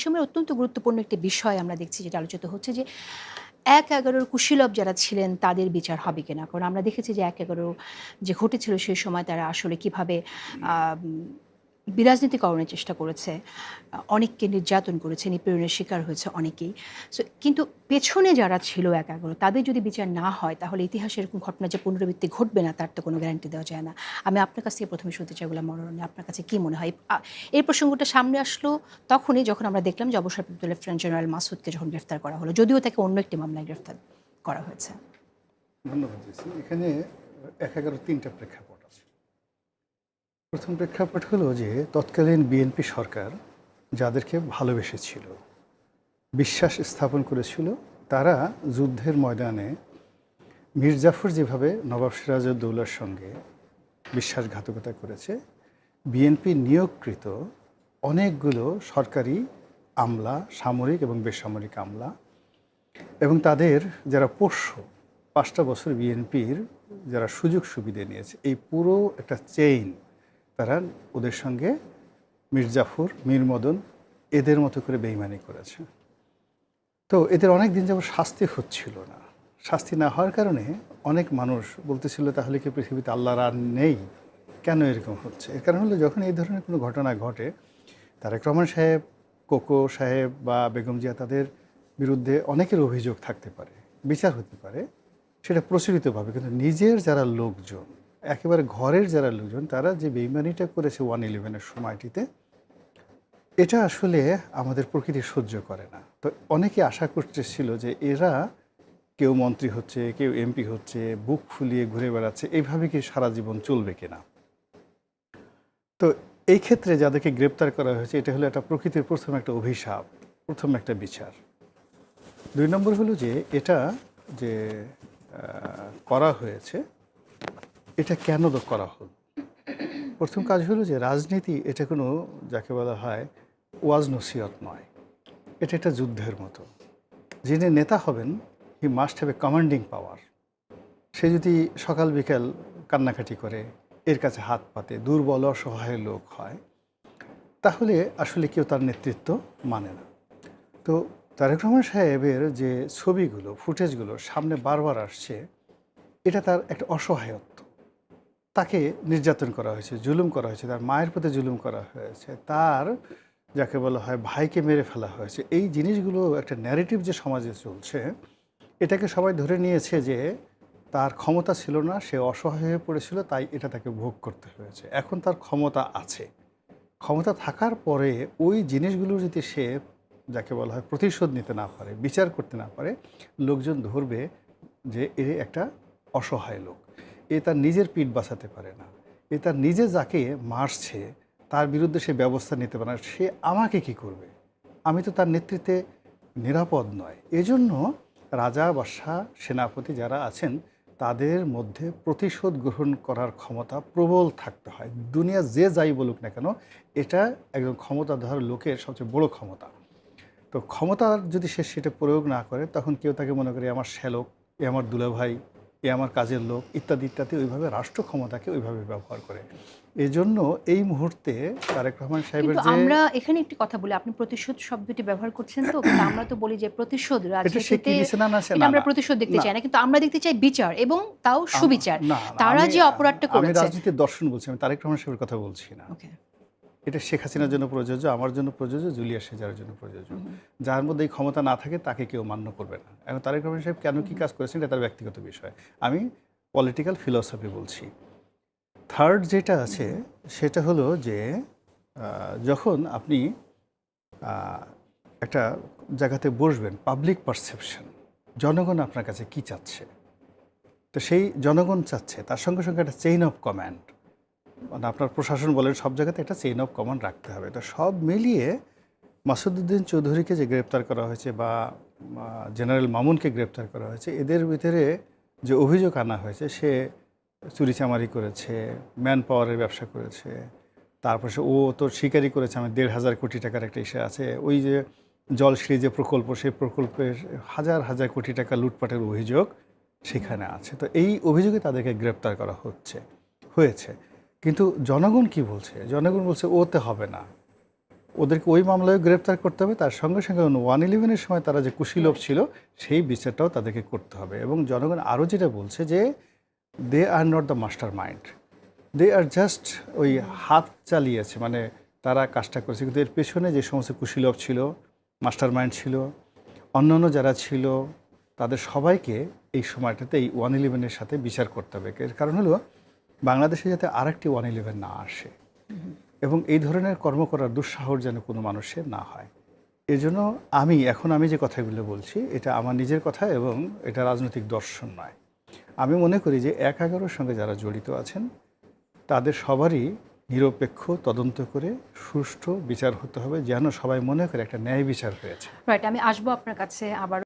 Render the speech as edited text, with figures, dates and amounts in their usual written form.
সময় অত্যন্ত গুরুত্বপূর্ণ একটি বিষয় আমরা দেখছি যেটা আলোচিত হচ্ছে যে ১/১১ কুশীলব যারা ছিলেন তাদের বিচার হবে কিনা। কারণ আমরা দেখেছি যে ১/১১ যে ঘটেছিল সেই সময় তারা আসলে কিভাবে আম বিরাজনীতিকরণের চেষ্টা করেছে। অনেককে নির্যাতন করেছে, নিপীড়নের শিকার হয়েছে অনেকেই। কিন্তু পেছনে যারা ছিল ১/১১ তাদের যদি বিচার না হয় তাহলে ইতিহাসে এরকম ঘটনা যে পুনরাবৃত্তি ঘটবে না তার তো কোনো গ্যারান্টি দেওয়া যায় না। আমি আপনার কাছ থেকে ১ম এ শুনতে চাই গোলাম মনোয়ার, আপনার কাছে কি মনে হয়? এই প্রসঙ্গটা সামনে আসলো তখনই যখন আমরা দেখলাম যে অবসরপ্রাপ্ত লেফটেন্যান্ট জেনারেল মাসুদকে যখন গ্রেফতার করা হলো। যদিও তাকে অন্য একটি মামলায় গ্রেফতার করা হয়েছে। ধন্যবাদ জেসি। এখানে ১/১১ ৩টা প্রেক্ষাপট আছে। প্রথম প্রেক্ষাপট হলো যে তৎকালীন বিএনপি সরকার যাদেরকে ভালোবেসেছিল, বিশ্বাস স্থাপন করেছিল, তারা যুদ্ধের ময়দানে মীর জাফর যেভাবে নবাব সিরাজউদ্দৌলার সঙ্গে বিশ্বাসঘাতকতা করেছে, বিএনপি নিয়োগকৃত অনেকগুলো সরকারি আমলা, সামরিক এবং বেসামরিক আমলা এবং তাদের যারা পোষ্য ৫টা বছর বিএনপির যারা সুযোগ সুবিধা নিয়েছে, এই পুরো একটা চেইন তারা ওদের সঙ্গে মীর জাফর, মীর মদন এদের মতো করে বেইমানি করেছে। তো এদের অনেক দিন যাবত শাস্তি হচ্ছিল না। শাস্তি না হওয়ার কারণে অনেক মানুষ বলতেছিল তাহলে কি পৃথিবীতে আল্লাহর আর নেই, কেন এরকম হচ্ছে? এর কারণ হলো যখন এই ধরনের কোনো ঘটনা ঘটে, তারেক রহমান সাহেব, কোকো সাহেব বা বেগম জিয়া তাদের বিরুদ্ধে অনেকের অভিযোগ থাকতে পারে, বিচার হতে পারে, সেটা প্রচলিতভাবে। কিন্তু নিজের যারা লোকজন, একেবারে ঘরের যারা লোকজন, তারা যে বেইমানিটা করেছে 1/11-এর সময়টিতে, এটা আসলে আমাদের প্রকৃতি সহ্য করে না। তো অনেকে আশা করতেছিল যে এরা কেউ মন্ত্রী হচ্ছে, কেউ এমপি হচ্ছে, বুক ফুলিয়ে ঘুরে বেড়াচ্ছে, এইভাবে কি সারা জীবন চলবে কিনা। তো এই ক্ষেত্রে যাদেরকে গ্রেপ্তার করা হয়েছে, এটা হলো একটা প্রকৃতির প্রথম একটা অভিশাপ, প্রথম একটা বিচার। ২ নম্বর হলো যে এটা যে করা হয়েছে, এটা কেন করা হলো। প্রথম কাজ হলো যে রাজনীতি এটা কোনো, যাকে বলা হয়, ওয়াজ নসিহত নয়, এটা একটা যুদ্ধের মতো। যিনি নেতা হবেন, he must have a commanding power. সে যদি সকাল বিকাল কান্নাকাটি করে, এর কাছে হাত পাতে, দুর্বল অসহায় লোক হয়, তাহলে আসলে কেউ তার নেতৃত্ব মানে না। তো তারেক রহমান সাহেবের যে ছবিগুলো, ফুটেজগুলো সামনে বারবার আসছে, এটা তার একটা অসহায়ত্ব। তাকে নির্যাতন করা হয়েছে, জুলুম করা হয়েছে, তার মায়ের প্রতি জুলুম করা হয়েছে, তার যাকে বলা হয় ভাইকে মেরে ফেলা হয়েছে। এই জিনিসগুলো একটা ন্যারেটিভ যে সমাজে চলছে, এটাকে সবাই ধরে নিয়েছে যে তার ক্ষমতা ছিল না, সে অসহায় হয়ে পড়েছিল, তাই এটা তাকে ভোগ করতে হয়েছে। এখন তার ক্ষমতা আছে, ক্ষমতা থাকার পরে ওই জিনিসগুলো যদি সে, যাকে বলা হয়, প্রতিশোধ নিতে না পারে, বিচার করতে না পারে, লোকজন ধরবে যে এ একটা অসহায় লোক, এ তার নিজের পিঠ বাঁচাতে পারে না, এ তার নিজে যাকে মারছে তার বিরুদ্ধে সে ব্যবস্থা নিতে পারে না, সে আমাকে কি করবে, আমি তো তার নেতৃত্বে নিরাপদ নয়। এজন্য রাজা, বাদশাহ, সেনাপতি যারা আছেন, তাদের মধ্যে প্রতিশোধ গ্রহণ করার ক্ষমতা প্রবল থাকতে হয়। দুনিয়া যে যাই বলুক না কেন, এটা একজন ক্ষমতাধর লোকের সবচেয়ে বড় ক্ষমতা। তো ক্ষমতার যদি সে সেটা প্রয়োগ না করে, তখন কেউ তাকে মনে করে আমার শ্যালক, এ আমার দুলাভাই, এ আমার কাজের লোক, ইত্যাদি ইত্যাদি, ওইভাবে রাষ্ট্র ক্ষমতাকে ওইভাবে ব্যবহার করে। এজন্য এই মুহূর্তে তারেক রহমান সাহেবের কিন্তু যে, আমরা এখানে একটি কথা বলি, আপনি প্রতিশোধ শব্দটি ব্যবহার করছেন তো, কিন্তু আমরা তো বলি যে প্রতিশোধ এটা সে কি রাজনীতিতে দিছে, না না সে এটা না আমরা না প্রতিশোধ দেখতে না চাই না। কিন্তু আমরা দেখতে চাই বিচার এবং তাও সুবিচার। না না, তারা আমি যে অপরাধটা আমি করেছে। রাজনীতির দর্শন বলছি, আমি তারেক রহমান সাহেবের কথা বলছি না। ওকে। এটা শেখ হাসিনার জন্য প্রযোজ্য, আমার জন্য প্রযোজ্য, জুলিয়া শেজারের জন্য প্রযোজ্য। যার মধ্যে এই ক্ষমতা না থাকে তাকে কেউ মান্য করবে না। এখন তারেক রহমান সাহেব কেন কী কাজ করেছেন, এটা তার ব্যক্তিগত বিষয়। আমি পলিটিক্যাল ফিলসফি বলছি। থার্ড যেটা আছে সেটা হলো যে যখন আপনি একটা জায়গাতে বসবেন, পাবলিক পারসেপশন, জনগণ আপনার কাছে কি চাচ্ছে, তো সেই জনগণ চাচ্ছে, তার সঙ্গে সঙ্গে একটা চেইন অফ কমান্ড, মানে আপনার প্রশাসন বলেন, সব জায়গাতে একটা চেইন অফ কমান্ড রাখতে হবে। তো সব মিলিয়ে মাসুদউদ্দিন চৌধুরীকে যে গ্রেপ্তার করা হয়েছে বা জেনারেল মামুনকে গ্রেপ্তার করা হয়েছে, এদের ভিতরে যে অভিযোগ আনা হয়েছে, সে চুরিচামারি করেছে, ম্যান পাওয়ারের ব্যবসা করেছে, তারপর ও তো স্বীকারই করেছে আমি ১,৫০০ কোটি টাকার একটা ইস্যু আছে, ওই যে জলশ্রী যে প্রকল্প, সেই প্রকল্পের হাজার হাজার কোটি টাকা লুটপাটের অভিযোগ সেখানে আছে। তো এই অভিযোগে তাদেরকে গ্রেপ্তার করা হয়েছে। কিন্তু জনগণ কি বলছে? জনগণ বলছে ওতে হবে না, ওদেরকে ওই মামলায় গ্রেপ্তার করতে হবে, তার সঙ্গে সঙ্গে 111-এর সময় তারা যে কুশীলভ ছিল সেই বিচারটাও তাদেরকে করতে হবে। এবং জনগণ আরও যেটা বলছে যে they are not the master mind, they are just ওই হাত চালিয়েছে, মানে তারা কাজটা করেছে, কিন্তু এর পেছনে যে সমস্ত কুশীলভ ছিল, মাস্টার মাইন্ড ছিল, অন্যান্য যারা ছিল, তাদের সবাইকে এই সময়টাতে এই 111-এর সাথে বিচার করতে হবে। এর কারণ হলো বাংলাদেশে যাতে আরেকটি 111 না আসে এবং এই ধরনের কর্ম করার দুঃসাহস যেন কোনো মানুষের না হয়। এজন্য আমি যে কথাগুলো বলছি এটা আমার নিজের কথা এবং এটা রাজনৈতিক দর্শন নয়। আমি মনে করি যে ১/১১-র সঙ্গে যারা জড়িত আছেন তাদের সবারই নিরপেক্ষ তদন্ত করে সুষ্ঠু বিচার হতে হবে, যেন সবাই মনে করে একটা ন্যায় বিচার হয়েছে। রাইট, আমি আসবো আপনার কাছে আবার।